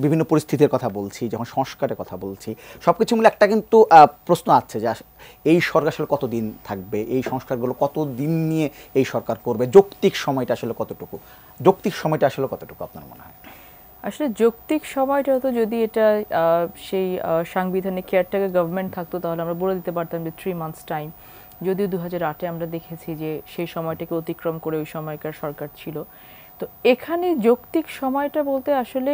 বিভিন্ন পরিস্থিতির কথা বলছি, যখন সংস্কারের কথা বলছি, সবকিছু মিলে একটা কিন্তু প্রশ্ন আছে যে এই সরকার আসলে কতদিন থাকবে, এই সংস্কারগুলো কতদিন নিয়ে এই সরকার করবে, যৌক্তিক সময়টা আসলে কতটুকু, যৌক্তিক সময়টা আসলে কতটুকু আপনার মনে হয়? আসলে যৌক্তিক সময়টা তো যদি এটা সেই সাংবিধানিক কেয়ারটেকার গভর্নমেন্ট থাকতো তাহলে আমরা বলে দিতে পারতাম যে 3 মান্থস টাইম। যদিও 2008-এ আমরা দেখেছি যে সেই সময়টাকে অতিক্রম করে ওই সময়কার সরকার ছিল। তো এখানে যৌক্তিক সময়টা বলতে আসলে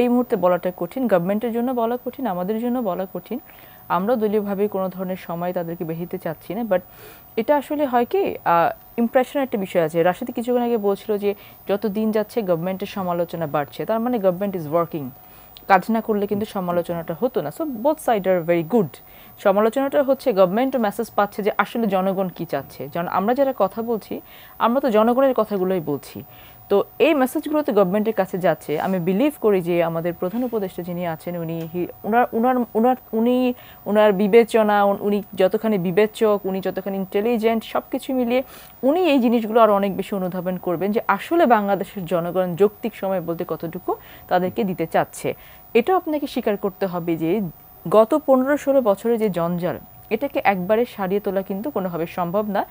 এই মুহূর্তে বলাটা কঠিন, গভর্নমেন্টের জন্য বলা কঠিন, আমাদের জন্য বলা কঠিন। আমরা দলীয়ভাবে কোনো ধরনের সময় তাদেরকে বেশি দিতে চাচ্ছি না, বাট এটা আসলে হয় কি ইমপ্রেশনের একটা বিষয় আছে। রাশিদ কিছুক্ষণ আগে বলছিল যে যত দিন যাচ্ছে গভর্নমেন্টের সমালোচনা বাড়ছে, তার মানে গভর্নমেন্ট ইজ ওয়ার্কিং। কাজ না করলে কিন্তু সমালোচনাটা হতো না। So both side are very good. সমালোচনাটা হচ্ছে গভর্নমেন্টও মেসেজ পাচ্ছে যে আসলে জনগণ কি চাচ্ছে, আমরা যারা কথা বলছি আমরা তো জনগণের কথাগুলোই বলছি। তো এই মেসেজগুলো তো গভর্নমেন্টের কাছে যাচ্ছে। আমি বিলিভ করি যে আমাদের প্রধান উপদেষ্টা যিনি আছেন উনার বিবেচনা, উনি যতখানি বিবেচক, উনি যতখানি ইন্টেলিজেন্ট, সব কিছু মিলিয়ে উনি এই জিনিসগুলো আরও অনেক বেশি অনুধাবন করবেন যে আসলে বাংলাদেশের জনগণ যৌক্তিক সময় বলতে কতটুকু তাদেরকে দিতে চাচ্ছে। এটা আপনাকে স্বীকার করতে হবে যে গত 15-16 বছরের যে জঞ্জাল, এটাকে একবারে সারিয়ে তোলা কিন্তু কোনোভাবে সম্ভব না।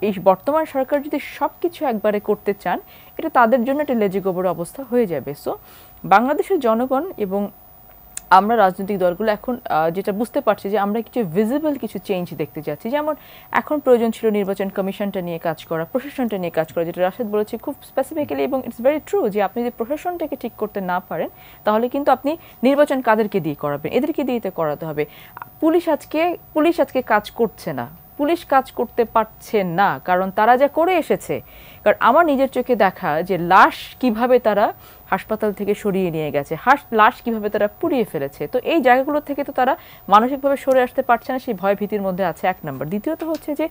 এই বর্তমান সরকার যদি সব কিছু একবারে করতে চান, এটা তাদের জন্য একটা লেজে গোবর অবস্থা হয়ে যাবে। সো বাংলাদেশের জনগণ এবং আমরা রাজনৈতিক দলগুলো এখন যেটা বুঝতে পারছি যে আমরা কিছু ভিজিবল কিছু চেঞ্জ দেখতে যাচ্ছি। যেমন এখন প্রয়োজন ছিল নির্বাচন কমিশনটা নিয়ে কাজ করা, প্রশাসনটা নিয়ে কাজ করা, যেটা রাশেদ বলেছে খুব স্পেসিফিক্যালি, এবং ইটস ভেরি ট্রু যে আপনি যদি প্রশাসনটাকে ঠিক করতে না পারেন তাহলে কিন্তু আপনি নির্বাচন কাদেরকে দিয়ে করাবেন? এদেরকে দিয়ে তো করাতে হবে। পুলিশ আজকে কাজ করছে না, পুলিশ কাজ করতে পারছে না কারণ তারা যা করে এসেছে। কারণ আমার নিজের চোখে দেখা যে লাশ কিভাবে তারা হাসপাতাল থেকে সরিয়ে নিয়ে গেছে, লাশ কিভাবে তারা পুড়িয়ে ফেলেছে, তো এই জায়গাগুলো থেকে তো তারা মানসিকভাবে সরে আসতে পারছে না, সেই ভয় ভীতির মধ্যে আছে, এক নম্বর। দ্বিতীয়ত হচ্ছে যে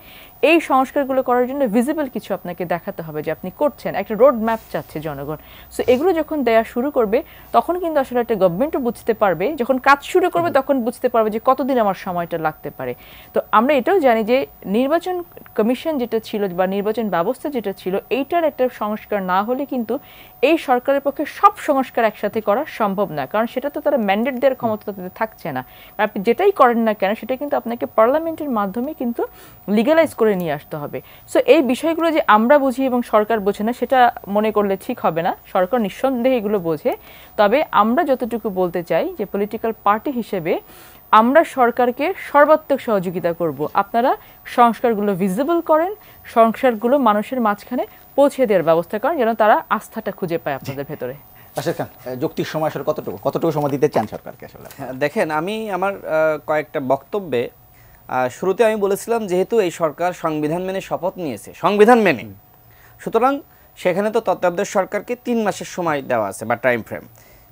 এই সংস্কারগুলো করার জন্য ভিজিবল কিছু আপনাকে দেখাতে হবে যে আপনি করছেন, একটা রোড ম্যাপ চাচ্ছে জনগণ। সো এগুলো যখন দেয়া শুরু করবে তখন কিন্তু আসলে একটা গভর্নমেন্টও বুঝতে পারবে, যখন কাজ শুরু করবে তখন বুঝতে পারবে যে কতদিন আমার সময়টা লাগতে পারে। তো আমরা এটাও জানি যে নির্বাচন কমিশন যেটা ছিল বা নির্বাচন ব্যবস্থা যেটা ছিল, এইটার একটা সংস্কার না হলে কিন্তু এই সরকারের পক্ষে সব সংস্কার একসাথে করা সম্ভব না, কারণ সেটা তো তারা ম্যান্ডেট দেওয়ার ক্ষমতা তাদের থাকছে না। আপনি যেটাই করেন না কেন সেটা কিন্তু আপনাকে পার্লামেন্টের মাধ্যমে কিন্তু লিগালাইজ করে নিয়ে আসতে হবে। সো এই বিষয়গুলো যে আমরা বুঝি এবং সরকার বোঝে না সেটা মনে করলে ঠিক হবে না, সরকার নিঃসন্দেহে এগুলো বোঝে। তবে আমরা যতটুকু বলতে চাই যে পলিটিক্যাল পার্টি হিসেবে আমরা সরকারকে সর্বাত্মক সহযোগিতা করব, আপনারা সংস্কারগুলো ভিজিবল করেন, সংস্কারগুলো মানুষের মাঝখানে পৌঁছে দেওয়ার ব্যবস্থা করেন যেন তারা আস্থাটা খুঁজে পায় আপনাদের ভেতরে। রাশেদ খান, যৌক্তিক সময় আসলে কতটুকু সময় দিতে চান সরকারকে আসলে? দেখেন, আমি আমার কয়েকটা বক্তব্যে শুরুতে আমি বলেছিলাম যেহেতু এই সরকার সংবিধান মেনে শপথ নিয়েছে, সংবিধান মেনে, সুতরাং সেখানে তো তত্ত্বাবধায়ক সরকারকে 3 মাসের সময় দেওয়া আছে বা টাইম ফ্রেম।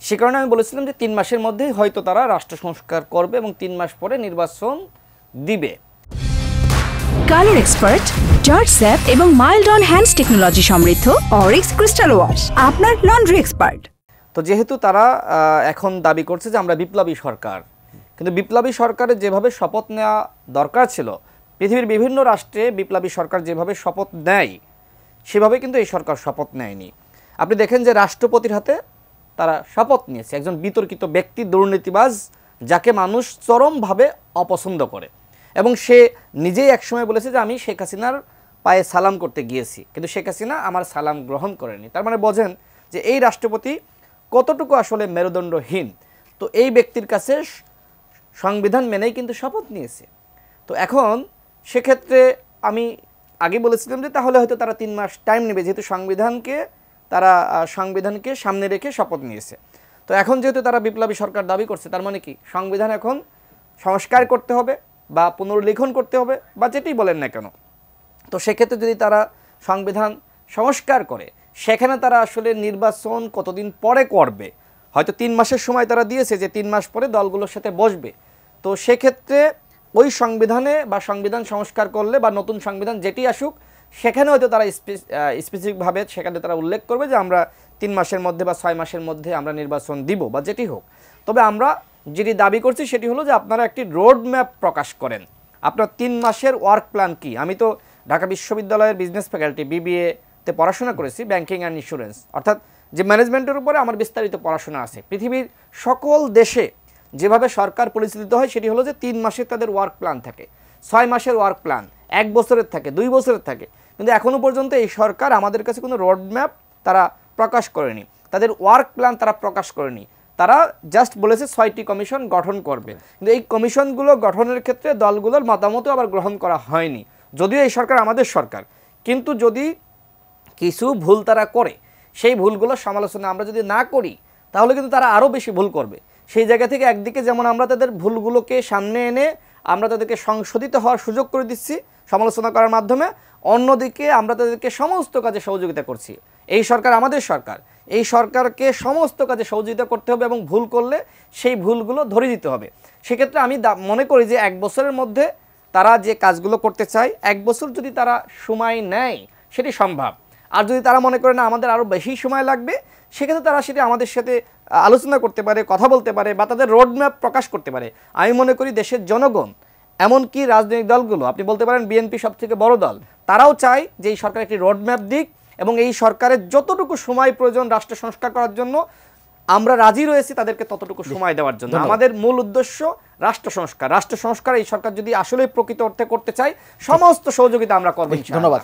সে কারণে আমি বলেছিলাম যে 3 মাসের মধ্যেই হয়তো তারা রাষ্ট্র সংস্কার করবে এবং 3 মাস পরে নির্বাচন দিবে। কালার এক্সপার্ট, জর্জ স্যাপ এবং মাইল্ড অন হ্যান্ডস টেকনোলজি সমৃদ্ধ অরিক্স ক্রিস্টাল ওয়াশ আপনার লন্ড্রি এক্সপার্ট। তো যেহেতু তারা এখন দাবি করছে যে আমরা বিপ্লবী সরকার, কিন্তু বিপ্লবী সরকারের যেভাবে শপথ নেওয়া দরকার ছিল, পৃথিবীর বিভিন্ন রাষ্ট্রে বিপ্লবী সরকার যেভাবে শপথ নেয় সেভাবে কিন্তু এই সরকার শপথ নেয়নি। আপনি দেখেন যে রাষ্ট্রপতির হাতে তারা শপথ নিয়েছে একজন বিতর্কিত ব্যক্তি, দুর্নীতিবাজ, যাকে মানুষ চরমভাবে অপছন্দ করে, এবং সে নিজেই একসময় বলেছে যে আমি শেখ হাসিনার পায়ে সালাম করতে গিয়েছি, কিন্তু শেখ হাসিনা আমার সালাম গ্রহণ করেনি। তার মানে বোঝেন যে এই রাষ্ট্রপতি কতটুকু আসলে মেরুদণ্ডহীন। তো এই ব্যক্তির কাছে সংবিধান মেনেই কিন্তু শপথ নিয়েছে। তো এখন সেক্ষেত্রে আমি আগে বলেছিলাম যে তাহলে হয়তো তারা 3 মাস টাইম নেবে, যেহেতু সংবিধানকে সামনে রেখে শপথ নিয়েছে। তো এখন যেহেতু তারা বিপ্লবী সরকার দাবি করছে, তার মানে কি সংবিধান এখন সংস্কার করতে হবে বা পুনর্লিখন করতে হবে বা যেটাই বলেন না কেন। তো সেক্ষেত্রে যদি তারা সংবিধান সংস্কার করে, সেখানে তারা আসলে নির্বাচন কতদিন পরে করবে, হয়তো 3 মাসের সময় তারা দিয়েছে যে 3 মাস পরে দলগুলোর সাথে বসবে। তো সেক্ষেত্রে ওই সংবিধানে বা সংবিধান সংস্কার করলে বা নতুন সংবিধান যেটি আসুক, সেখানে হয়তো তারা স্পেসিফিকভাবে সেখানে তারা উল্লেখ করবে যে আমরা 3 মাসের মধ্যে বা 6 মাসের মধ্যে আমরা নির্বাচন দিব বা যেটি হোক। তবে আমরা যেটি দাবি করছি সেটি হলো যে আপনারা একটি রোড ম্যাপ প্রকাশ করেন, আপনার 3 মাসের ওয়ার্ক প্ল্যান কি। আমি তো ঢাকা বিশ্ববিদ্যালয়ের বিজনেস ফ্যাকাল্টি BBA তে পড়াশোনা করেছি, ব্যাংকিং অ্যান্ড ইন্স্যুরেন্স, অর্থাৎ যে ম্যানেজমেন্টের উপরে আমার বিস্তারিত পড়াশোনা আছে। পৃথিবীর সকল দেশে যেভাবে সরকার পরিচালিত হয় সেটি হলো যে 3 মাসের তাদের ওয়ার্ক প্ল্যান থাকে, 6 মাসের ওয়ার্ক প্ল্যান, 1 বছরের থাকে, 2 বছরের থাকে। কিন্তু এখনো পর্যন্ত এই সরকার আমাদের কাছে কোনো রোডম্যাপ তারা প্রকাশ করেনি, তাদের ওয়ার্ক প্ল্যান তারা প্রকাশ করেনি। তারা জাস্ট বলেছে 6টি কমিশন গঠন করবে, কিন্তু এই কমিশনগুলো গঠনের ক্ষেত্রে দলগুলোর মতামতও আবার গ্রহণ করা হয়নি। যদিও এই সরকার আমাদের সরকার, কিন্তু যদি কিছু ভুল তারা করে সেই ভুলগুলো সমালোচনা আমরা যদি না করি তাহলে কিন্তু তারা আরও বেশি ভুল করবে। সেই জায়গা থেকে একদিকে যেমন আমরা তাদের ভুলগুলোকে সামনে এনে আমরা তাদেরকে সংশোধিত হওয়ার সুযোগ করে দিচ্ছি সমালোচনা করার মাধ্যমে, অন্যদিকে আমরা তাদেরকে সমস্ত কাজে সহযোগিতা করছি। এই সরকার আমাদের সরকার, এই সরকারকে সমস্ত কাজে সহযোগিতা করতে হবে এবং ভুল করলে সেই ভুলগুলো ধরে দিতে হবে। সেক্ষেত্রে আমি মনে করি যে 1 বছরের মধ্যে তারা যে কাজগুলো করতে চায়, 1 বছর যদি তারা সময় নেয় সেটি সম্ভব। আর যদি তারা মনে করে না আমাদের আরও বেশি সময় লাগবে, সেক্ষেত্রে তারা সেটি আমাদের সাথে আলোচনা করতে পারে, কথা বলতে পারে বা তাদের রোডম্যাপ প্রকাশ করতে পারে। আমি মনে করি দেশের জনগণ, এমনকি রাজনৈতিক দলগুলো, আপনি বলতে পারেন বিএনপি সবথেকে বড় দল, তারাও চায় যে এই সরকার একটি রোডম্যাপ দিক এবং এই সরকারের যতটুকু সময় প্রয়োজন রাষ্ট্র সংস্কার করার জন্য আমরা রাজি রয়েছি তাদেরকে ততটুকু সময় দেওয়ার জন্য। আমাদের মূল উদ্দেশ্য রাষ্ট্র সংস্কার। রাষ্ট্র সংস্কার এই সরকার যদি আসলে প্রকৃত অর্থে করতে চায় সমস্ত সহযোগিতা আমরা করব। ধন্যবাদ।